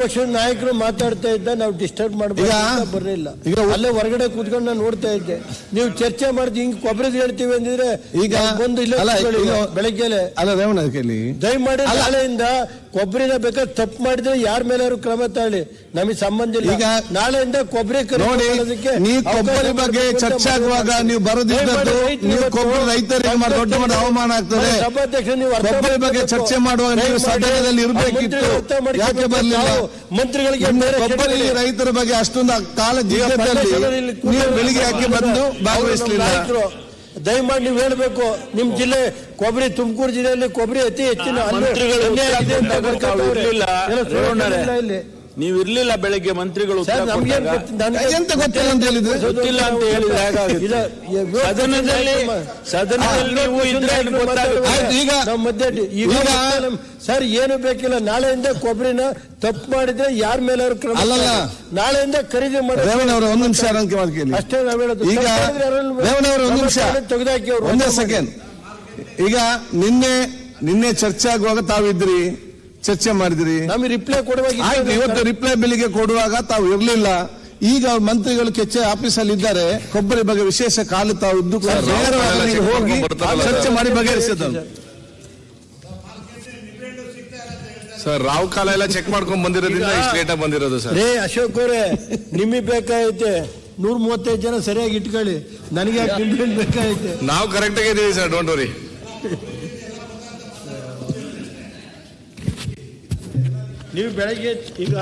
ಪಕ್ಷದ ನಾಯಕರು ಮಾತಾಡ್ತಾ ಇದ್ದ, ನಾವು ಡಿಸ್ಟರ್ಬ್ ಮಾಡಬೇಕು ಬರಲಿಲ್ಲ. ಅಲ್ಲೇ ಹೊರಗಡೆ ಕೂತ್ಕೊಂಡು ನಾನು ನೋಡ್ತಾ ಇದ್ದೆ. ನೀವು ಚರ್ಚೆ ಮಾಡಿದ್ ಹಿಂಗ್ ಕೊಬ್ಬರಿದ್ ಹೇಳ್ತೀವಿ ಅಂದಿದ್ರೆ ಈಗ ಬಂದು ಇಲ್ಲ ಬೆಳಗ್ಗೆ ದಯಮಾಡಿ ನಾಳೆಯಿಂದ ಕೊಬ್ಬರಿನ ಬೇಕಾದ್ರೆ ತಪ್ಪು ಮಾಡಿದ್ರೆ ಯಾರ ಮೇಲಾದ್ರು ಕ್ರಮ ತಾಳಿ, ನಮಗೆ ಸಂಬಂಧ ಇಲ್ಲ. ಈಗ ನಾಳೆಯಿಂದ ಕೊಬ್ಬರಿ ಕೊಬ್ಬರಿ ಬಗ್ಗೆ ಚರ್ಚೆ ಆಗುವಾಗ ನೀವು ಬರೋದಿದ್ದು ನೀವು ಕೊಬ್ಬರಿ ರೈತರಿಗೆ ದೊಡ್ಡ ಮಟ್ಟ ಅವಮಾನ ಆಗ್ತದೆ. ಸಭಾಧ್ಯಕ್ಷ, ನೀವು ಕೊಬ್ಬರಿ ಬಗ್ಗೆ ಚರ್ಚೆ ಮಾಡುವಾಗ ನೀವು ಸದನದಲ್ಲಿ ಇರಬೇಕಿತ್ತು, ಯಾಕೆ ಬರಲಿಲ್ಲ? ಮಂತ್ರಿಗಳಿಗೆ ಕೊಬ್ಬರಿ ರೈತರ ಬಗ್ಗೆ ಅಷ್ಟೊಂದು ಕಾಲ ಜೀವನದಲ್ಲಿ ನೀವು ಬೆಳಿಗ್ಗೆ ಯಾಕೆ ಬಂದು ಭಾಗವಹಿಸಲಿಲ್ಲ? ದಯಮಾಡಿ ನೀವು ಹೇಳ್ಬೇಕು. ನಿಮ್ ಜಿಲ್ಲೆ ಕೊಬ್ಬರಿ, ತುಮಕೂರು ಜಿಲ್ಲೆಯಲ್ಲಿ ಕೊಬ್ಬರಿ ಅತಿ ಹೆಚ್ಚಿನ ನೀವು ಇರ್ಲಿಲ್ಲ ಬೆಳಗ್ಗೆ ಮಂತ್ರಿಗಳು ಎಂತ ಗೊತ್ತಿಲ್ಲ ಅಂತ ಹೇಳಿದ್ರೆ ಗೊತ್ತಿಲ್ಲ ಅಂತ ಹೇಳಿದ್ರೆ ಸದನದಲ್ಲಿ ಸರ್ ಏನು ಬೇಕಿಲ್ಲ. ನಾಳೆಯಿಂದ ಕೊಬ್ಬರಿನ ತಪ್ಪು ಮಾಡಿದ್ರೆ ಯಾರ ಮೇಲಾದ್ರು ಕ್ರಮ ಅಲ್ಲಲ್ಲ, ನಾಳೆಯಿಂದ ಖರೀದಿ ಮಾಡಿ. ರೇವಣ್ಣವ್ರ ಒಂದು ನಿಮಿಷ ಅಷ್ಟೇ ನಾವು ಹೇಳೋದು. ಈಗ ರೇವಣ್ಣವ್ರ ಒಂದು ನಿಮಿಷ ತೆಗೆದಾಕಿ ಅವ್ರು ಒಂದೇ ಸೆಕೆಂಡ್. ಈಗ ನಿನ್ನೆ ಚರ್ಚೆ ಆಗುವಾಗ ತಾವಿದ್ರಿ, ಚರ್ಚೆ ಮಾಡಿದ್ರಿ, ನಮಗೆ ರಿಪ್ಲೈ ಕೊಡುವಾಗ ಇವತ್ತು ರಿಪ್ಲೈ ಬೆಳಿಗ್ಗೆ ಕೊಡುವಾಗ ತಾವು ಇರ್ಲಿಲ್ಲ. ಈಗ ಮಂತ್ರಿಗಳು ಕೆಚ್ಚೆ ಆಫೀಸಲ್ಲಿ ಇದ್ದಾರೆ, ಕೊಬ್ಬರಿ ಬಗ್ಗೆ ವಿಶೇಷ ಕಾಲು ತಾವು ಇದ್ದು ಹೋಗಿ ಚರ್ಚೆ ಮಾಡಿ ಬಗೆಹರಿಸಿದ ಸರ್. ರಾವ್ ಕಾಲ ಎಲ್ಲ ಚೆಕ್ ಮಾಡ್ಕೊಂಡ್ ಬಂದಿರೋದ್ರಿಂದ ಇಷ್ಟು ಲೇಟ್ ಆಗಿ ಬಂದಿರೋದು ಸರ್. ಅಶೋಕ್ ಅವರೇ, ನಿಮಗೆ ಬೇಕಾಗೈತೆ 135 ಜನ ಸರಿಯಾಗಿ ಇಟ್ಕೊಳ್ಳಿ, ನನಗೆ ಬೇಕಾಗೈತೆ. ನಾವು ಕರೆಕ್ಟ್ ಆಗಿದ್ದೀವಿ ಸರ್, ಡೋಂಟ್ ವರಿ. ನೀವು ಬೆಳಗ್ಗೆ ಈಗ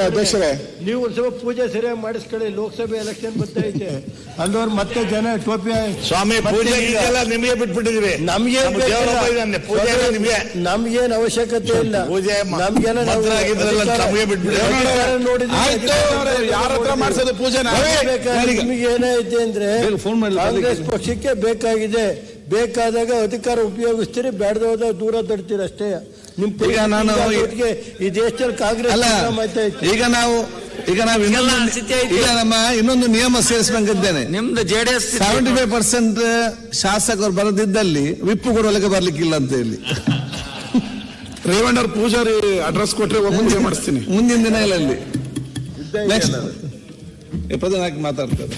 ಅಧ್ಯಕ್ಷರೇ, ನೀವು ಒಂದು ಸ್ವಲ್ಪ ಪೂಜೆ ಸರಿಯಾಗಿ ಮಾಡಿಸ್ಕೊಳ್ಳಿ. ಲೋಕಸಭೆ ಎಲೆಕ್ಷನ್ ಬರ್ತಾ ಐತೆ, ಅಲ್ಲವ್ರು ಮತ್ತೆ ಜನ ಟೋಪಿ ಸ್ವಾಮಿ ಪೂಜೆ ನಿಮಗೆ ಬಿಟ್ಬಿಟ್ಟಿದ್ವಿ. ನಮ್ಗೇನು ಅವಶ್ಯಕತೆ ಇಲ್ಲ. ನಮ್ಗೇನ ನಿಮ್ಗೆ ಏನೈತೆ ಅಂದ್ರೆ ಕಾಂಗ್ರೆಸ್ ಪಕ್ಷಕ್ಕೆ ಬೇಕಾಗಿದೆ, ಬೇಕಾದಾಗ ಅಧಿಕಾರ ಉಪಯೋಗಿಸ್ತೀರಿ, ಬೇಡದೋದಾಗ ದೂರ ತಡ್ತೀರಿ ಅಷ್ಟೇ. ನಿಮ್ ಈ ದೇಶದಲ್ಲಿ ಕಾಂಗ್ರೆಸ್ ಈಗ ನಾವು ನಮ್ಮ ಇನ್ನೊಂದು ನಿಯಮ ಸೇರಿಸಬೇಕಿದ್ದೇನೆ. ನಿಮ್ದು JDS 75% ಶಾಸಕರು ಬರದಿದ್ದಲ್ಲಿ ವಿಪ್ಪು ಕೊಡಲಿಕ್ಕೆ ಬರ್ಲಿಕ್ಕಿಲ್ಲ ಅಂತ ಹೇಳಿ ರೇವಣ್ಣವ್ರ ಪೂಜಾರಿ ಅಡ್ರೆಸ್ ಕೊಟ್ರೆ ಮುಂದೆ ಮಾಡಿಸ್ತೀನಿ ಮುಂದಿನ ದಿನಗಳಲ್ಲಿ. ನೆಕ್ಸ್ಟ್ ಪ್ರಧಾನ ಮಾತಾಡ್ತಾರೆ.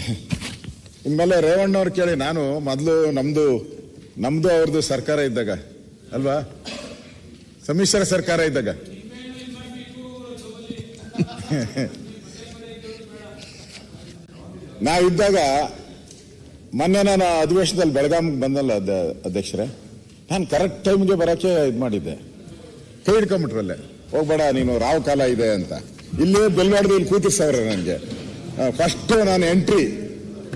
ಇನ್ಮೇಲೆ ರೇವಣ್ಣವ್ರು ಕೇಳಿ. ನಾನು ಮೊದಲು ನಮ್ದು ಅವ್ರದ್ದು ಸರ್ಕಾರ ಇದ್ದಾಗ ಅಲ್ವಾ, ಸಮ್ಮಿಶ್ರ ಸರ್ಕಾರ ಇದ್ದಾಗ ನಾವಿದ್ದಾಗ ಮೊನ್ನೆ ನಾನು ಅಧಿವೇಶನದಲ್ಲಿ ಬೆಳಗಾವಿಗೆ ಬಂದಲ್ಲ ಅಧ್ಯಕ್ಷರೇ, ನಾನು ಕರೆಕ್ಟ್ ಟೈಮ್ಗೆ ಬರೋಕ್ಕೆ ಇದು ಮಾಡಿದ್ದೆ. ಕೈ ಹಿಡ್ಕೊಂಬಿಟ್ರಲ್ಲೇ, ಹೋಗ್ಬೇಡ ನೀನು ರಾವ್ ಕಾಲ ಇದೆ ಅಂತ. ಇಲ್ಲಿ ಬೆಲ್ವಾಡ್ದು ಇಲ್ಲಿ ಕೂತಿರ್ಸವ್ರೆ ನನಗೆ. ಫಸ್ಟ್ ನಾನು ಎಂಟ್ರಿ,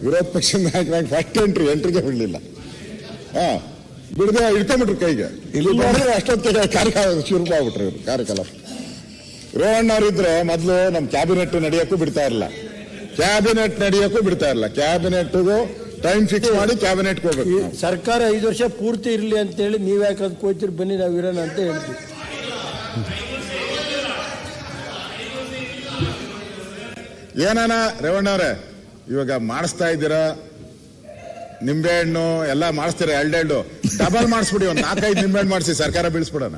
ವಿರೋಧ ಪಕ್ಷದ ನಾಯಕನಾಗಿ ಫಸ್ಟ್ ಎಂಟ್ರಿಗೆ ಬಿಡಲಿಲ್ಲ. ಬಿಡದೆ ಇಟ್ಕೊಂಡ್ಬಿಟ್ರು ಕೈಗೆ. ಇಲ್ಲಿ ಬಂದ್ರೆ ಅಷ್ಟೊತ್ತಿಗೆ ಶುರು ಆಗ್ಬಿಟ್ರು ಇವರು ಕಾರ್ಯಕಲಾಪ. ರೇವಣ್ಣವ್ರಿದ್ರೆ ಮೊದಲು ನಮ್ಮ ಕ್ಯಾಬಿನೆಟ್ ನಡೆಯೋಕ್ಕೂ ಬಿಡ್ತಾ ಇರಲಿಲ್ಲ, ಕ್ಯಾಬಿನೆಟ್ಗೂ ಟೈಮ್ ಫಿಕ್ಸ್ ಮಾಡಿ ಕ್ಯಾಬಿನೆಟ್ಗೆ ಹೋಗ್ಬೇಕು. ಸರ್ಕಾರ 5 ವರ್ಷ ಪೂರ್ತಿ ಇರಲಿ ಅಂತೇಳಿ ನೀವ್ ಯಾಕೆ ಅದಕ್ಕೆ ಹೋಗ್ತೀರಿ, ಬನ್ನಿ ನಾವು ಇರೋಣ ಅಂತ ಹೇಳ್ತೀವಿ. ಏನಾನ ರೇವಣ್ಣವ್ರೆ ಇವಾಗ ಮಾಡಿಸ್ತಾ ಇದ್ದೀರಾ, ನಿಂಬೆಹಣ್ಣು ಎಲ್ಲ ಮಾಡಿಸ್ತೀರ, 2 ಡಬಲ್ ಮಾಡಿಸ್ಬಿಡಿ, ಒಂದು 4-5 ನಿಂಬೆಹಣ್ಣು ಮಾಡಿಸಿ, ಸರ್ಕಾರ ಬೀಳಿಸ್ಬಿಡೋಣ.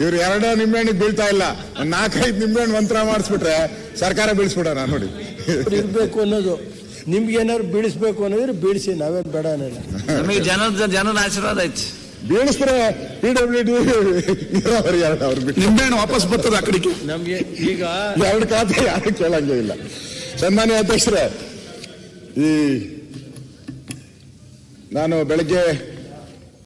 ಇವ್ರು 2 ನಿಂಬೆಹಣ್ಣಿಗೆ ಬೀಳ್ತಾ ಇಲ್ಲ, ಒಂದು 4-5 ನಿಂಬೆಹಣ್ಣು ಮಂತ್ರ ಮಾಡಿಸ್ಬಿಟ್ರೆ ಸರ್ಕಾರ ಬೀಳಿಸ್ಬಿಡೋಣ. ನೋಡಿ ಇರ್ಬೇಕು ಅನ್ನೋದು, ನಿಮ್ಗೆ ಏನಾದ್ರು ಬೀಳಿಸ್ಬೇಕು ಅನ್ನೋದ್ರೆ ಬೀಳಿಸಿ, ನಾವೇನು ಬೇಡ ಅನ್ನಲ್ಲ. ನಮಗೆ ಜನದ ಆಶೀರ್ವಾದ ಐತಿ. ಬೀಳಿಸ್ತಾರೆ PWD ನೀರಾವರಿ ಅವ್ರು ಬಿಟ್ಟು ನಿಂಬೆಹಣ್ಣು ವಾಪಸ್ ಬರ್ತದೆ ಆ ಕಡೆಗೆ. ನಮ್ಗೆ ಈಗ 2 ಖಾತೆ ಯಾರು ಕೇಳಂಗೇ ಇಲ್ಲ. ಸನ್ಮಾನ್ಯ ಅಧ್ಯಕ್ಷರೇ, ನಾನು ಬೆಳಗ್ಗೆ